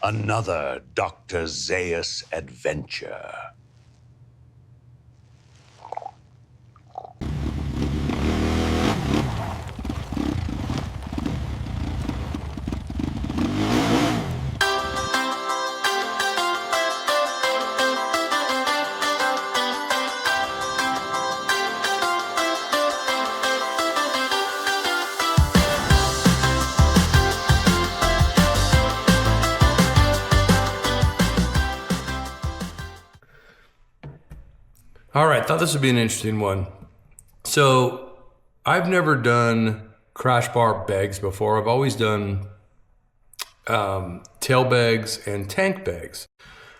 Another Dr. Zaius adventure. All right, thought this would be an interesting one. So I've never done crash bar bags before. I've always done tail bags and tank bags.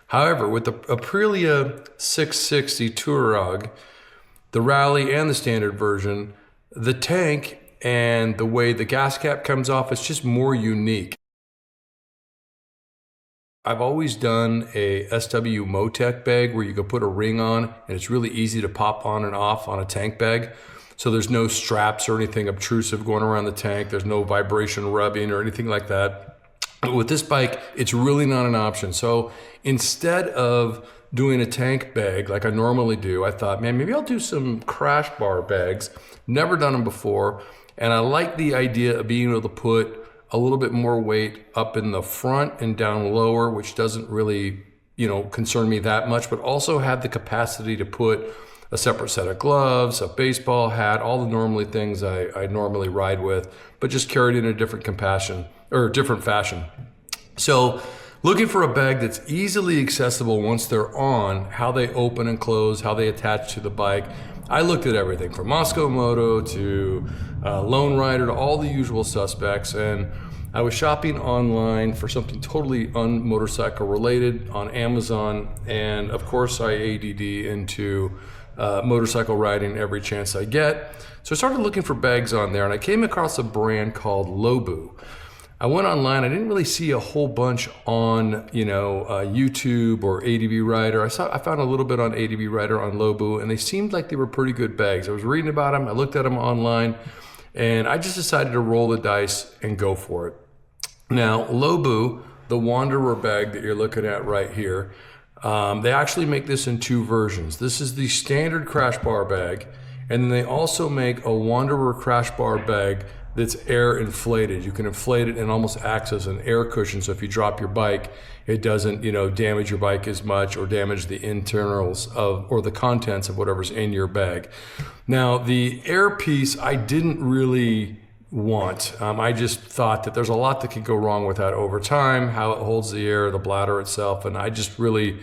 However, with the Aprilia 660 Tuareg, the rally and the standard version, the tank and the way the gas cap comes off, it's just more unique. I've always done a SW Motec bag where you can put a ring on and it's really easy to pop on and off on a tank bag. So there's no straps or anything obtrusive going around the tank. There's no vibration rubbing or anything like that. But with this bike, it's really not an option. So instead of doing a tank bag like I normally do, I thought, man, maybe I'll do some crash bar bags. Never done them before. And I like the idea of being able to put a little bit more weight up in the front and down lower, which doesn't really, concern me that much, but also have the capacity to put a separate set of gloves, a baseball hat, all the normally things I normally ride with, but just carried in a different different fashion. So looking for a bag that's easily accessible once they're on, how they open and close, how they attach to the bike. I looked at everything from Moscow Moto to Lone Rider to all the usual suspects, and I was shopping online for something totally un-motorcycle related on Amazon, and of course I ADD into motorcycle riding every chance I get. So I started looking for bags on there, and I came across a brand called Loboo. I went online. I didn't really see a whole bunch on, YouTube or ADV Rider. I found a little bit on ADV Rider on Loboo, and they seemed like they were pretty good bags. I was reading about them. I looked at them online, and I just decided to roll the dice and go for it. Now, Loboo, the Wanderer bag that you're looking at right here, they actually make this in two versions. This is the standard crash bar bag, and then they also make a Wanderer crash bar bag that's air inflated. You can inflate it and almost acts as an air cushion. So if you drop your bike, it doesn't, damage your bike as much or damage the internals or the contents of whatever's in your bag. Now, the air piece, I didn't really want. I just thought that there's a lot that could go wrong with that over time, how it holds the air, the bladder itself. And I just really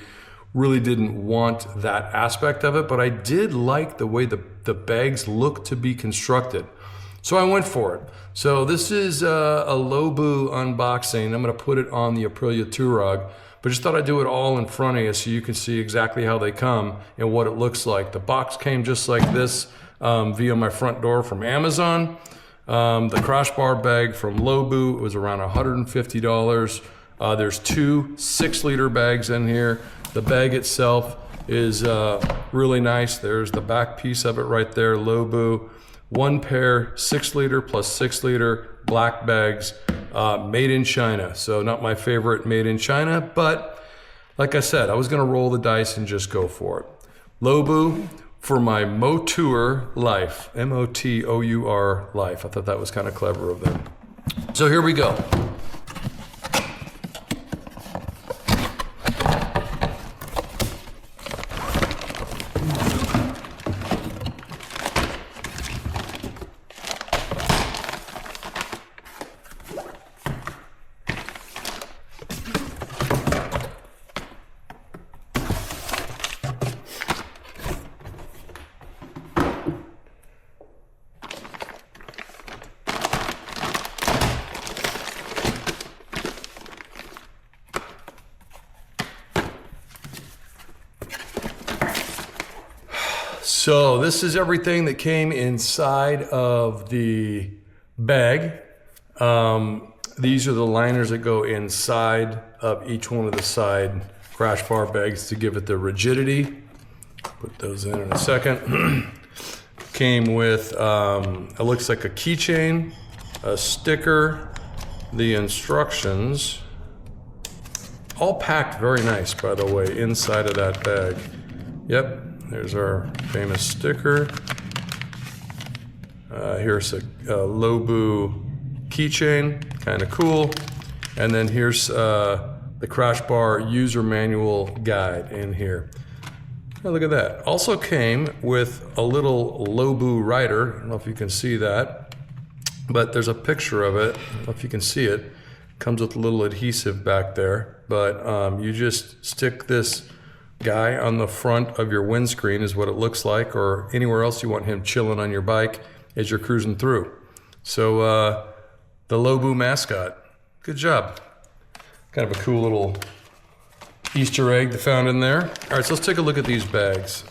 didn't want that aspect of it, but I did like the way the bags look to be constructed. So I went for it. So this is a Loboo unboxing. I'm going to put it on the Aprilia Tuareg, but just thought I'd do it all in front of you so you can see exactly how they come and what it looks like. The box came just like this via my front door from Amazon. The crash bar bag from Loboo was around $150. There's two 6-liter bags in here. The bag itself is really nice. There's the back piece of it right there, Loboo. One pair 6-liter plus 6-liter black bags, made in China. So not my favorite made in China, but like I said, I was gonna roll the dice and just go for it. Loboo for my Motour life, M-O-T-O-U-R life. I thought that was kind of clever of them. So here we go. So this is everything that came inside of the bag. These are the liners that go inside of each one of the side crash bar bags to give it the rigidity. Put those in a second. Came with, it looks like a keychain, a sticker, the instructions, all packed very nice, by the way, inside of that bag. Yep, there's our famous sticker. Here's a Loboo keychain, kind of cool. And then here's the Crash Bar user manual guide in here. Oh, look at that. Also came with a little Loboo rider. I don't know if you can see that, but there's a picture of it. I don't know if you can see it. Comes with a little adhesive back there, but you just stick this guy on the front of your windscreen is what it looks like, or anywhere else you want him chilling on your bike as you're cruising through. So the Loboo mascot, good job. Kind of a cool little Easter egg found in there. All right, so let's take a look at these bags.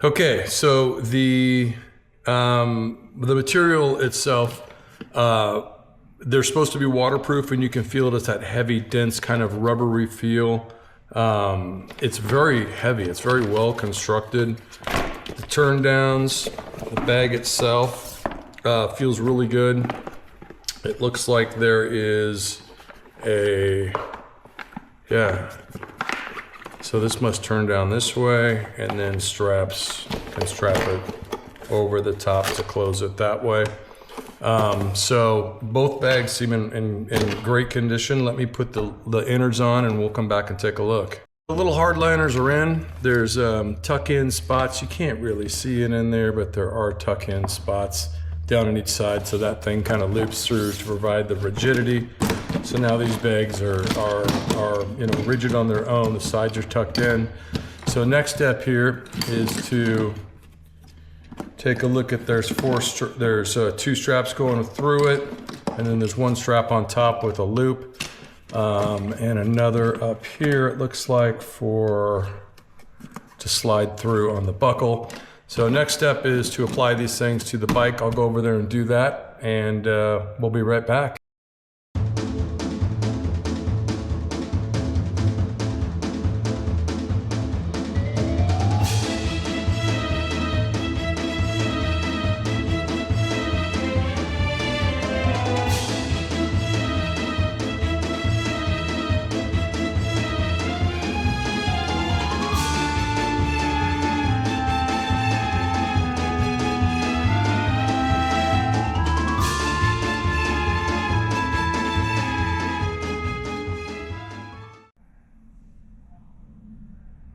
Okay, so the material itself, they're supposed to be waterproof, and you can feel it. It's that heavy, dense kind of rubbery feel. It's very heavy. It's very well constructed. The turn downs, the bag itself feels really good. It looks like there is a, yeah. So this must turn down this way, and then straps can strap it over the top to close it that way. So both bags seem in great condition. Let me put the innards on and we'll come back and take a look. The little hardliners are in. There's tuck-in spots. You can't really see it in there, but there are tuck-in spots down on each side, so that thing kind of loops through to provide the rigidity. So now these bags are rigid on their own. The sides are tucked in. So next step here is to take a look at there's two straps going through it, and then there's one strap on top with a loop, and another up here it looks like to slide through on the buckle. So next step is to apply these things to the bike. I'll go over there and do that, and we'll be right back.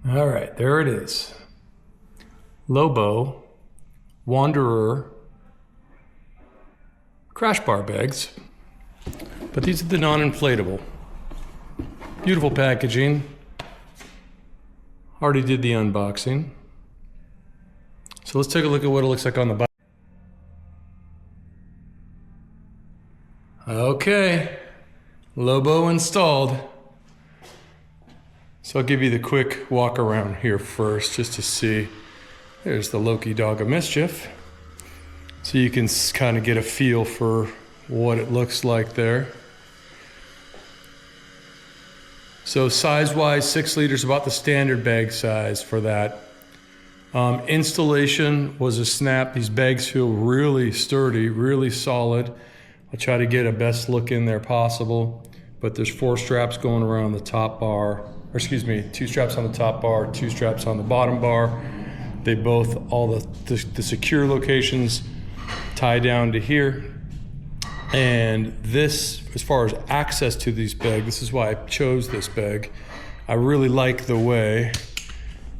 All right, there it is. Loboo, Wanderer, Crash Bar bags. But these are the non-inflatable. Beautiful packaging. Already did the unboxing. So let's take a look at what it looks like on the bike. Okay, Loboo installed. So I'll give you the quick walk around here first, just to see. There's the Loki Dog of Mischief. So you can kind of get a feel for what it looks like there. So size-wise, 6 liters, about the standard bag size for that. Installation was a snap. These bags feel really sturdy, really solid. I'll try to get a best look in there possible. But there's 4 straps going around the top bar. Or excuse me, 2 straps on the top bar, 2 straps on the bottom bar. They both, all the secure locations tie down to here. And this, as far as access to these bags, this is why I chose this bag. I really like the way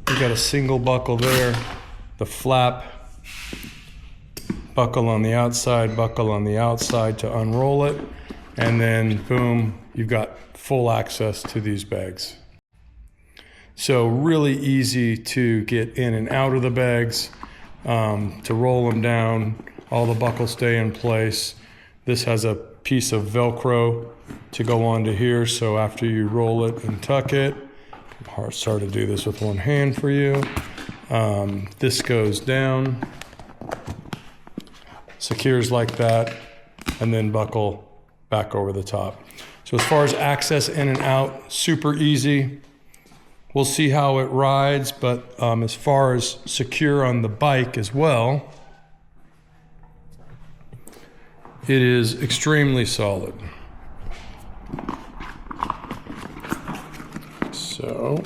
you got a single buckle there, the flap, buckle on the outside to unroll it, and then boom, you've got full access to these bags. So really easy to get in and out of the bags, to roll them down, all the buckles stay in place. This has a piece of Velcro to go onto here, so after you roll it and tuck it, Hard to do this with one hand for you. This goes down, secures like that, and then buckle back over the top. So as far as access in and out, super easy. We'll see how it rides, but as far as secure on the bike as well, it is extremely solid. So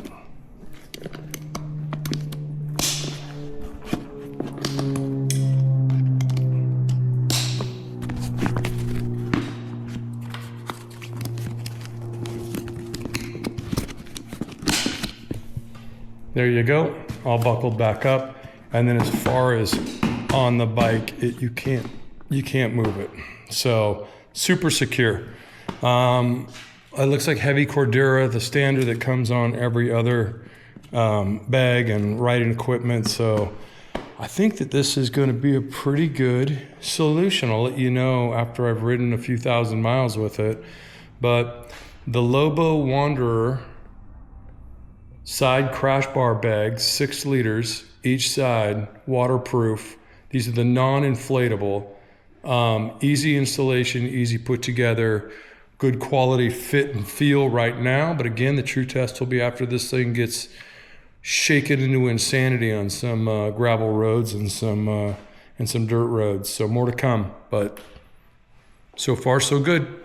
there you go, all buckled back up. And then as far as on the bike, you can't move it. So super secure. It looks like heavy Cordura, the standard that comes on every other bag and riding equipment. So I think that this is going to be a pretty good solution. I'll let you know after I've ridden a few thousand miles with it. But the Loboo Wanderer side crash bar bags, 6 liters each side, waterproof. These are the non-inflatable, easy installation, easy put together, good quality fit and feel right now. But again, the true test will be after this thing gets shaken into insanity on some gravel roads and some dirt roads. So more to come, but so far so good.